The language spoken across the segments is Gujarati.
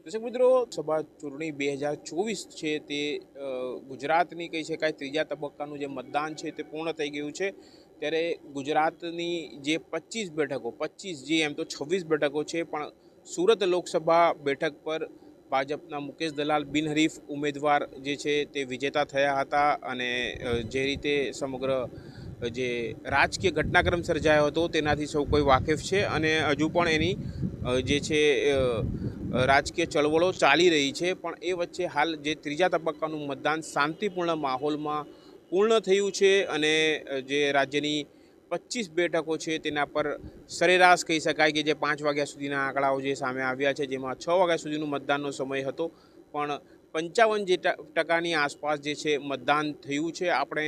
દર્શક મિત્રો, સભા ચૂંટણી 2024 છે તે ગુજરાતની કહી શકાય ત્રીજા તબક્કાનું જે મતદાન છે તે પૂર્ણ થઈ ગયું છે। ત્યારે ગુજરાતની જે 25 બેઠકો 25 જે એમ તો 26 બેઠકો છે, પણ સુરત લોકસભા બેઠક પર ભાજપના મુકેશ દલાલ બિનહરીફ ઉમેદવાર જે છે તે વિજેતા થયા હતા। અને જે રીતે સમગ્ર જે રાજકીય ઘટનાક્રમ સર્જાયો હતો તેનાથી સૌ કોઈ વાકેફ છે અને હજુ પણ એની જે છે રાજકીય ચળવળો ચાલી રહી છે। પણ એ વચ્ચે હાલ જે ત્રીજા તબક્કાનું મતદાન શાંતિપૂર્ણ માહોલમાં પૂર્ણ થયું છે અને જે રાજ્યની 25 બેઠકો છે તેના પર સરેરાશ કહી શકાય કે જે 5 વાગ્યા સુધીના આંકડાઓ જે સામે આવ્યા છે, જેમાં 6 વાગ્યા સુધીનો મતદાનનો સમય હતો, પણ 55% આસપાસ જે છે મતદાન થયું છે। આપણે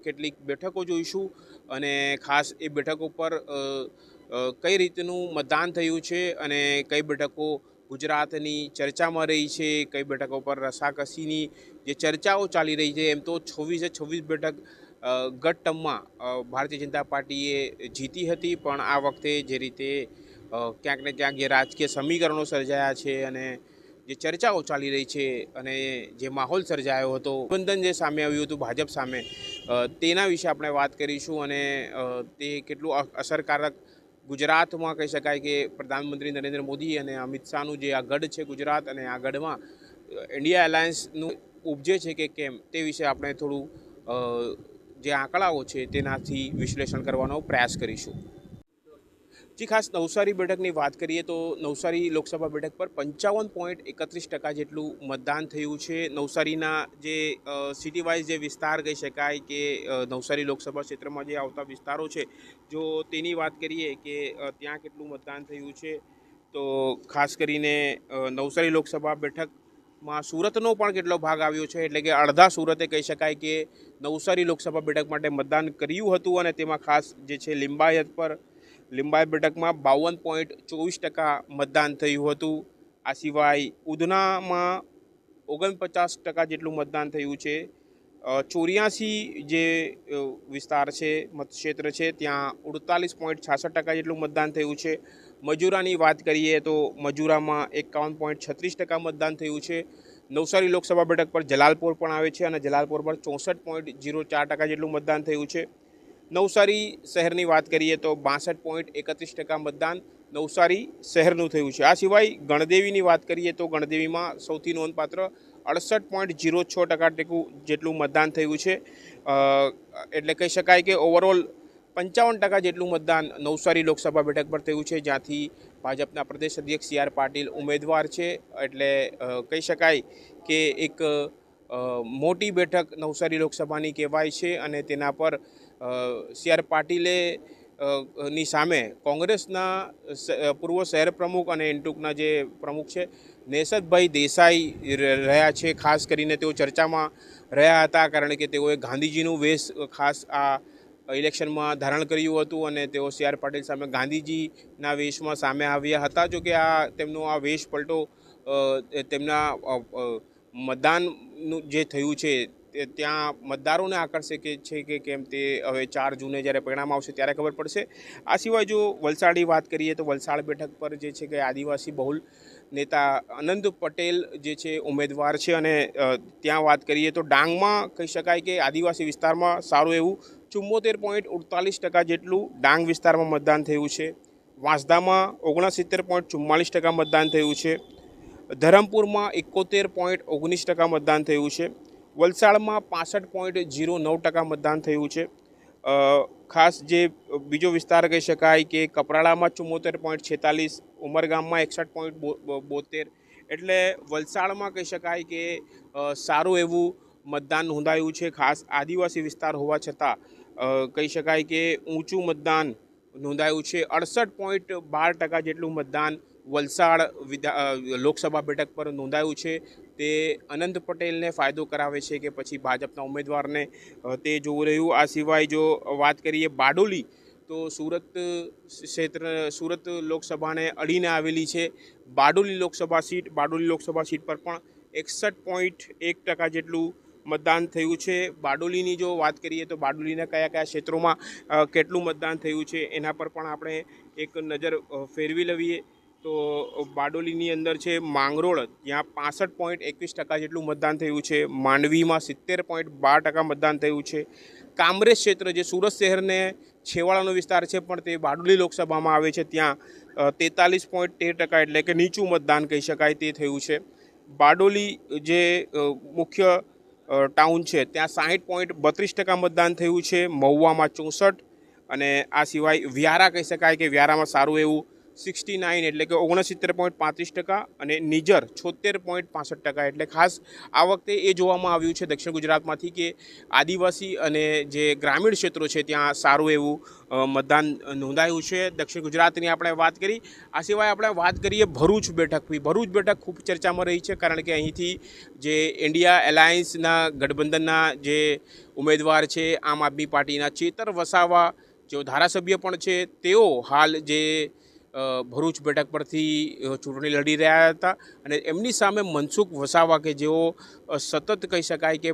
કેટલીક બેઠકો જોઈશું અને ખાસ એ બેઠકો પર કઈ રીતનું મતદાન થયું છે અને કઈ બેઠકો ગુજરાતની ચર્ચામાં રહી છે, કઈ બેઠકો પર રસાકસીની જે ચર્ચાઓ ચાલી રહી છે। એમ તો 26 બેઠક ગત ટર્મમાં ભારતીય જનતા પાર્ટીએ જીતી હતી, પણ આ વખતે જે રીતે ક્યાંક ને ક્યાંક જે રાજકીય સમીકરણો સર્જાયા છે અને જે ચર્ચાઓ ચાલી રહી છે અને જે માહોલ સર્જાયો હતો, ગઠબંધન જે સામે આવ્યું હતું ભાજપ સામે, તેના વિશે આપણે વાત કરીશું અને તે કેટલું અસરકારક ગુજરાતમાં કહી શકાય કે પ્રધાનમંત્રી નરેન્દ્ર મોદી અને અમિત શાહનું જે આ ગઢ છે ગુજરાત, અને આ ગઢમાં ઇન્ડિયા એલાયન્સનું ઉપજે છે કે કેમ તે વિશે આપણે થોડું જે આંકડાઓ છે તેનાથી વિશ્લેષણ કરવાનો પ્રયાસ કરીશું। જી, ખાસ નવસારી બેઠકની વાત કરીએ તો નવસારી લોકસભા બેઠક પર 55.31% જેટલું મતદાન થયું છે। નવસારીના જે સિટી વાઇઝ જે વિસ્તાર કહી શકાય કે નવસારી લોકસભા ક્ષેત્રમાં જે આવતા વિસ્તારો છે, જો તેની વાત કરીએ કે ત્યાં કેટલું મતદાન થયું છે, તો ખાસ કરીને નવસારી લોકસભા બેઠકમાં સુરતનો પણ કેટલો ભાગ આવ્યો છે, એટલે કે અડધા સુરતે કહી શકાય કે નવસારી લોકસભા બેઠક માટે મતદાન કર્યું હતું। અને તેમાં ખાસ જે છે લિંબાયત બેઠકમાં 52.24% મતદાન થયું હતું। આ સિવાય ઉધનામાં 49% જેટલું મતદાન થયું છે। 84 જે વિસ્તાર છે, મતક્ષેત્ર છે, ત્યાં 48.66% જેટલું મતદાન થયું છે। મજૂરાની વાત કરીએ તો મજૂરામાં 51.36% મતદાન થયું છે। નવસારી લોકસભા બેઠક પર જલાલપોર પણ આવે છે અને જલાલપોર પર 64.04% જેટલું મતદાન થયું છે। નવસારી શહેરની વાત કરીએ તો 62.31% મતદાન નવસારી શહેરનું થયું છે। આ સિવાય ગણદેવીની વાત કરીએ તો ગણદેવીમાં સૌથી નોંધપાત્ર 68.06% જેટલું મતદાન થયું છે। એટલે કહી શકાય કે ઓવરઓલ 55% જેટલું મતદાન નવસારી લોકસભા બેઠક પર થયું છે, જ્યાંથી ભાજપના પ્રદેશ અધ્યક્ષ સી આર પાટીલ ઉમેદવાર છે। એટલે કહી શકાય કે એક મોટી બેઠક નવસારી લોકસભાની કહેવાય છે અને તેના પર સી આર પાટીલે ની સામે કોંગ્રેસના પૂર્વ શહેર પ્રમુખ અને ઇન્ટુકના જે પ્રમુખ છે નેસતભાઈ દેસાઈ રહ્યા છે। ખાસ કરીને તેઓ ચર્ચામાં રહ્યા હતા, કારણ કે તેઓએ ગાંધીજીનું વેશ ખાસ આ ઇલેક્શનમાં ધારણ કર્યું હતું અને તેઓ સી આર પાટીલ સામે ગાંધીજીના વેશમાં સામે આવ્યા હતા। જો કે આ તેમનો આ વેશ પલટો તેમના મતદાનનું જે થયું છે ત્યાં મતદારોને આકર્ષે કે છે કે કેમ તે હવે 4 જૂને જ્યારે પરિણામ આવશે ત્યારે ખબર પડશે। આ સિવાય જો વલસાડની વાત કરીએ તો વલસાડ બેઠક પર જે છે કે આદિવાસી બહુલ નેતા અનંત પટેલ જે છે ઉમેદવાર છે અને ત્યાં વાત કરીએ તો ડાંગમાં કહી શકાય કે આદિવાસી વિસ્તારમાં સારું એવું 74.48% જેટલું ડાંગ વિસ્તારમાં મતદાન થયું છે। વાંસદામાં 69.44% મતદાન થયું છે। ધરમપુરમાં 71.19% મતદાન થયું છે। વલસાડમાં 65.09% મતદાન થયું છે। ખાસ જે બીજો વિસ્તાર કહી શકાય કે કપરાડામાં 74.46%, ઉમરગામમાં 61.72%, એટલે વલસાડમાં કહી શકાય કે સારું એવું મતદાન નોંધાયું છે। ખાસ આદિવાસી વિસ્તાર હોવા છતાં કહી શકાય કે ઊંચું મતદાન નોંધાયું છે। 68.12% જેટલું મતદાન વલસાડ લોકસભા બેઠક પર નોંધાયું છે। તે અનંત પટેલને ફાયદો કરાવે છે કે પછી ભાજપના ઉમેદવારને, તે જોવું રહ્યું। આ સિવાય જો વાત કરીએ બારડોલી, તો સુરત લોકસભાને અડીને આવેલી છે બારડોલી લોકસભા સીટ પર પણ 61.1% જેટલું મતદાન થયું છે। બારડોલીની જો વાત કરીએ તો બારડોલીના કયા કયા ક્ષેત્રોમાં કેટલું મતદાન થયું છે એના પર પણ આપણે એક નજર ફેરવી લેવીએ તો બારડોલીની અંદર છે માંગરોળ, ત્યાં 65.21% જેટલું મતદાન થયું છે. માંડવીમાં 70.12% મતદાન થયું છે. કામરેજ ક્ષેત્ર જે સુરત શહેરને છેવાડાનો વિસ્તાર છે પણ તે બારડોલી લોકસભામાં આવે છે, ત્યાં 43.13% એટલે કે નીચું મતદાન કહી શકાય તે થયું છે. બારડોલી જે મુખ્ય ટાઉન છે ત્યાં 60.32% મતદાન થયું છે. મહુવામાં 64%, અને આ સિવાય વ્યારા કહી શકાય કે વ્યારામાં સારું એવું 69 એટલે કે 69.35%, અને નિઝર 76.65%. એટલે ખાસ આ વખતે એ જોવામાં આવ્યું છે દક્ષિણ ગુજરાતમાંથી કે આદિવાસી અને જે ગ્રામીણ ક્ષેત્રો છે ત્યાં સારું એવું મતદાન નોંધાયું છે. દક્ષિણ ગુજરાતની આપણે વાત કરી. આ સિવાય આપણે વાત કરીએ ભરૂચ બેઠક. ભરૂચ બેઠક ખૂબ ચર્ચામાં રહી છે કારણ કે અહીંથી જે ઇન્ડિયા એલાયન્સના ગઠબંધનના જે ઉમેદવાર છે આમ આદમી પાર્ટીના ચેતર વસાવા જેઓ ધારાસભ્ય પણ છે, તેઓ હાલ જે ભરૂચ બેઠક પરથી ચૂંટણી લડી રહ્યા હતા, અને એમની સામે મનસુખ વસાવા કે જેઓ સતત કહી શકાય કે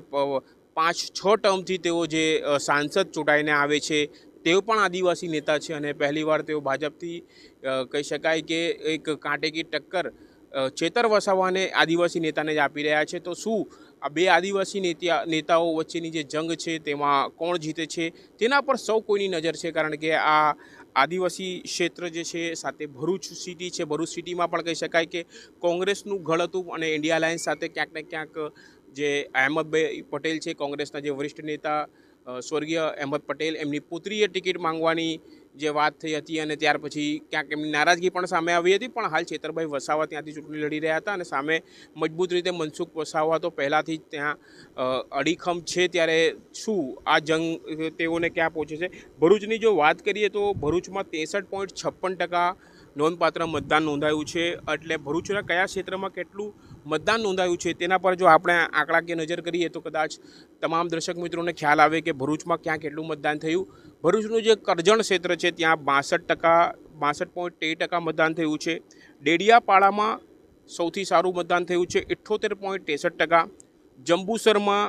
5-6 ટર્મથી તેઓ જે સાંસદ ચૂંટાઈને આવે છે, તેઓ પણ આદિવાસી નેતા છે અને પહેલીવાર તેઓ ભાજપથી કહી શકાય કે એક કાંટેકી ટક્કર ચેતર વસાવાને આદિવાસી નેતાને જ આપી રહ્યા છે. તો શું આ બે આદિવાસી નેતાઓ વચ્ચેની જે જંગ છે તેમાં કોણ જીતે છે તેના પર સૌ કોઈની નજર છે, કારણ કે આ આદિવાસી ક્ષેત્ર જે છે સાથે ભરૂચ સિટી છે. ભરૂચ સિટીમાં પણ કહી શકાય કે કોંગ્રેસનું ગઢ હતું, અને ઇન્ડિયા અલાયન્સ સાથે ક્યાંક ને ક્યાંક જે અહેમદભાઈ પટેલ છે, કોંગ્રેસના જે વરિષ્ઠ નેતા સ્વર્ગીય અહેમદ પટેલ, એમની પુત્રીએ ટિકિટ માંગવાની જે વાત થઈ હતી, અને ત્યાર પછી ક્યાંક એમની નારાજગી પણ સામે આવી હતી. પણ હાલ ચેતરભાઈ વસાવા ત્યાંથી ચૂંટણી લડી રહ્યા હતા, અને સામે મજબૂત રીતે મનસુખ વસાવા તો પહેલાંથી જ ત્યાં અડીખમ છે. ત્યારે શું આ જંગ તેઓને ક્યાં પહોંચે છે? ભરૂચની જો વાત કરીએ તો ભરૂચમાં 63.56% નોંધપાત્ર મતદાન નોંધાયું છે. એટલે ભરૂચના કયા ક્ષેત્રમાં કેટલું મતદાન નોંધાયું છે તેના પર જો આપણે આંકડાકીય નજર કરીએ તો કદાચ તમામ દર્શક મિત્રોને ખ્યાલ આવે કે ભરૂચમાં ક્યાં કેટલું મતદાન થયું. ભરૂચનું જે કરજણ ક્ષેત્ર છે ત્યાં 62.13% મતદાન થયું છે. ડેડિયાપાડામાં સૌથી સારું મતદાન થયું છે, 78.63%. જંબુસરમાં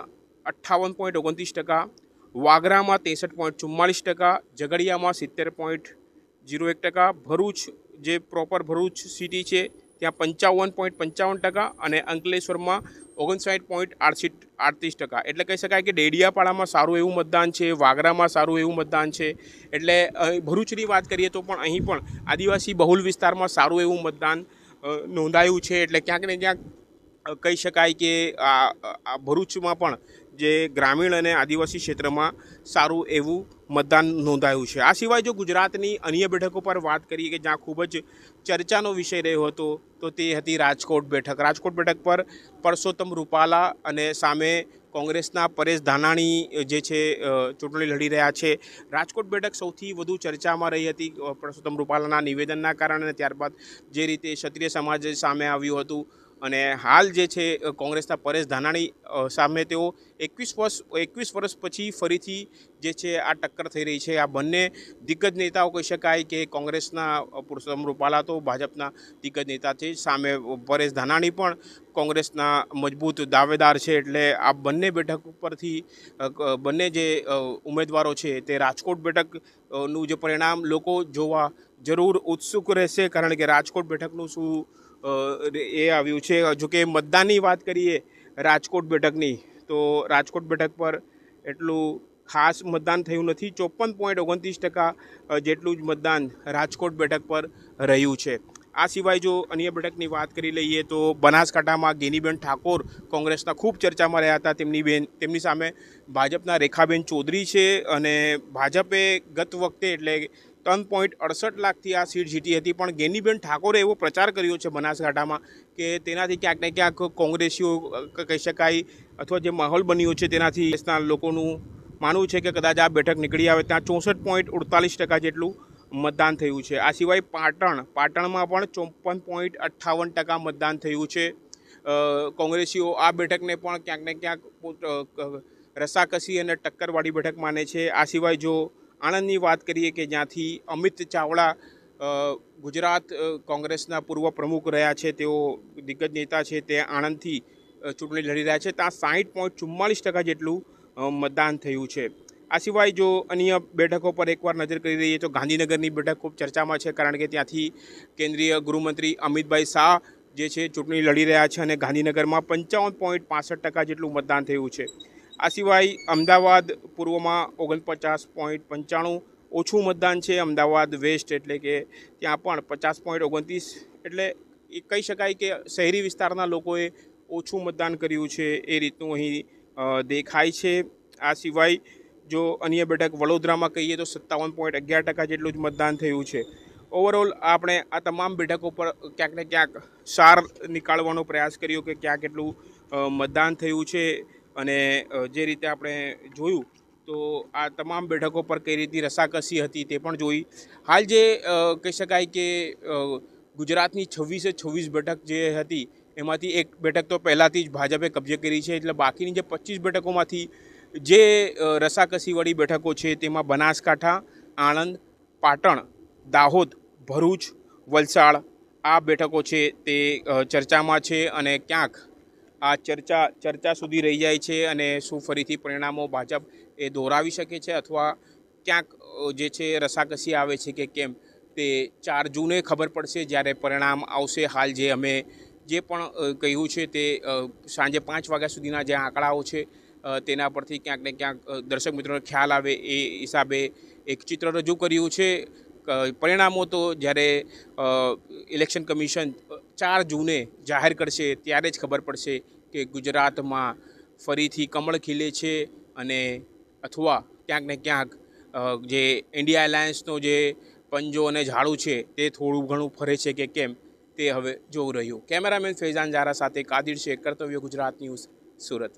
58.29%, વાગરામાં 63.44%, ઝઘડિયામાં 70.01%, ભરૂચ જે પ્રોપર ભરૂચ સિટી છે ત્યાં 55.55%, અને અંકલેશ્વરમાં 59.38%. એટલે કહી શકાય કે ડેડિયાપાડામાં સારું એવું મતદાન છે, વાગરામાં સારું એવું મતદાન છે. એટલે ભરૂચની વાત કરીએ તો પણ અહીં પણ આદિવાસી બહુલ વિસ્તારમાં સારું એવું મતદાન નોંધાયું છે. એટલે ક્યાંક ને ક્યાંક કહી શકાય કે આ ભરૂચમાં પણ જે ગ્રામીણ અને આદિવાસી ક્ષેત્રમાં સારું એવું મતદાન નોંધાયું છે. આ સિવાય જો ગુજરાતની અન્ય બેઠકો પર વાત કરીએ કે જ્યાં ખૂબ જ ચર્ચાનો વિષય રહ્યો હતો તો તે હતી રાજકોટ બેઠક. રાજકોટ બેઠક પર પરસોત્તમ રૂપાલા અને સામે કોંગ્રેસના પરેશ ધાનાણી જે છે ચૂંટણી લડી રહ્યા છે. રાજકોટ બેઠક સૌથી વધુ ચર્ચામાં રહી હતી પરસોત્તમ રૂપાલાના નિવેદનના કારણે, અને ત્યારબાદ જે રીતે ક્ષત્રિય સમાજ સામે આવ્યું હતું, અને હાલ જે છે કોંગ્રેસના પરેશ ધાનાણી સામે તેઓ 21 વર્ષ પછી ફરીથી જે છે આ ટક્કર થઈ રહી છે. આ બંને દિગ્ગજ નેતાઓ કહી શકાય કે કોંગ્રેસના પરસોત્તમ રૂપાલા તો ભાજપના દિગ્ગજ નેતા છે, સામે પરેશ ધાનાણી પણ કોંગ્રેસના મજબૂત દાવેદાર છે. એટલે આ બંને બેઠક ઉપરથી બંને જે ઉમેદવારો છે તે રાજકોટ બેઠકનું જે પરિણામ લોકો જોવા જરૂર ઉત્સુક રહેશે, કારણ કે રાજકોટ બેઠકનું શું એ આવ્યું છે. જોકે મતદાનની વાત કરીએ રાજકોટ બેઠકની તો રાજકોટ બેઠક પર એટલું ખાસ મતદાન થયું નથી. 54.29% જેટલું જ મતદાન રાજકોટ બેઠક પર રહ્યું છે. આ સિવાય જો અન્ય બેઠકની વાત કરી લઈએ તો બનાસકાંઠામાં ગેનીબેન ઠાકોર કોંગ્રેસના ખૂબ ચર્ચામાં રહ્યા હતા. તેમની સામે ભાજપના રેખાબેન ચૌધરી છે, અને ભાજપે ગત વખતે એટલે 3.68 લાખથી આ સીટ જીતી હતી. પણ ગેનીબેન ઠાકોરે એવો પ્રચાર કર્યો છે બનાસકાંઠામાં કે તેનાથી ક્યાંક ને ક્યાંક કોંગ્રેસીઓ કહી શકાય અથવા જે માહોલ બન્યો છે તેનાથી લોકોનું માનવું છે કે કદાચ આ બેઠક નીકળી આવે. ત્યાં 64.48% જેટલું મતદાન થયું છે. આ સિવાય પાટણમાં પણ 54.58% મતદાન થયું છે. કોંગ્રેસીઓ આ બેઠકને પણ ક્યાંક ને ક્યાંક રસાકસી અને ટક્કરવાળી બેઠક માને છે. આ સિવાય જો આણંદની વાત કરીએ કે જ્યાંથી અમિત ચાવડા ગુજરાત કોંગ્રેસના પૂર્વ પ્રમુખ રહ્યા છે, તેઓ દિગ્ગજ નેતા છે, તે આણંદથી ચૂંટણી લડી રહ્યા છે. ત્યાં 60.44% જેટલું મતદાન થયું છે. આ સિવાય જો અન્ય બેઠકો પર એકવાર નજર કરી લઈએ તો ગાંધીનગરની બેઠક ખૂબ ચર્ચામાં છે, કારણ કે ત્યાંથી કેન્દ્રીય ગૃહમંત્રી અમિતભાઈ શાહ જે છે ચૂંટણી લડી રહ્યા છે અને ગાંધીનગરમાં 55.65% જેટલું મતદાન થયું છે. આ સિવાય અમદાવાદ પૂર્વમાં 49.95 ઓછું મતદાન છે. અમદાવાદ વેસ્ટ એટલે કે ત્યાં પણ 50.29, એટલે એ કહી શકાય કે શહેરી વિસ્તારના લોકોએ ઓછું મતદાન કર્યું છે એ રીતનું અહીં દેખાય છે. આ સિવાય જો અન્ય બેઠક વડોદરામાં કહીએ તો 57.11% જેટલું જ મતદાન થયું છે. ઓવરઓલ આપણે આ તમામ બેઠકો પર ક્યાંક ને ક્યાંક સાર નીકાળવાનો પ્રયાસ કર્યો કે ક્યાં કેટલું મતદાન થયું છે, અને જે રીતે આપણે જોયું તો આ તમામ બેઠકો પર કઈ રીતની રસાકસી હતી તે પણ જોઈ. હાલ જે કહી શકાય કે ગુજરાતની 26 બેઠક જે હતી એમાંથી એક બેઠક તો પહેલાંથી જ ભાજપે કબજે કરી છે, એટલે બાકીની જે 25 બેઠકોમાંથી જે રસાકસીવાળી બેઠકો છે તેમાં બનાસકાંઠા, આણંદ, પાટણ, દાહોદ, ભરૂચ, વલસાડ આ બેઠકો છે તે ચર્ચામાં છે, અને ક્યાંક આ ચર્ચા સુધી રહી જાય છે, અને શું ફરીથી પરિણામો ભાજપ એ દોહરાવી શકે છે અથવા ક્યાંક જે છે રસાકસી આવે છે કે કેમ તે 4 જૂને ખબર પડશે જ્યારે પરિણામ આવશે. હાલ જે અમે જે પણ કહ્યું છે તે સાંજે 5 વાગ્યા સુધીના જે આંકડાઓ છે તેના પરથી ક્યાંક ને ક્યાંક દર્શક મિત્રોને ખ્યાલ આવે એ હિસાબે એક ચિત્ર રજૂ કર્યું છે. પરિણામો તો જ્યારે ઇલેક્શન કમિશન 4 જૂને જાહેર કરશે ત્યારે જ ખબર પડશે કે ગુજરાતમાં ફરીથી કમળ ખીલે છે, અને અથવા ક્યાંક ને ક્યાંક જે ઇન્ડિયા એલાયન્સનો જે પંજો અને ઝાડુ છે તે થોડું ઘણું ફરે છે કે કેમ તે હવે જોવું રહ્યું. કેમેરામેન ફૈઝાન ઝારા સાથે કાદિર શેખ, કર્તવ્ય ગુજરાત ન્યૂઝ, સુરત.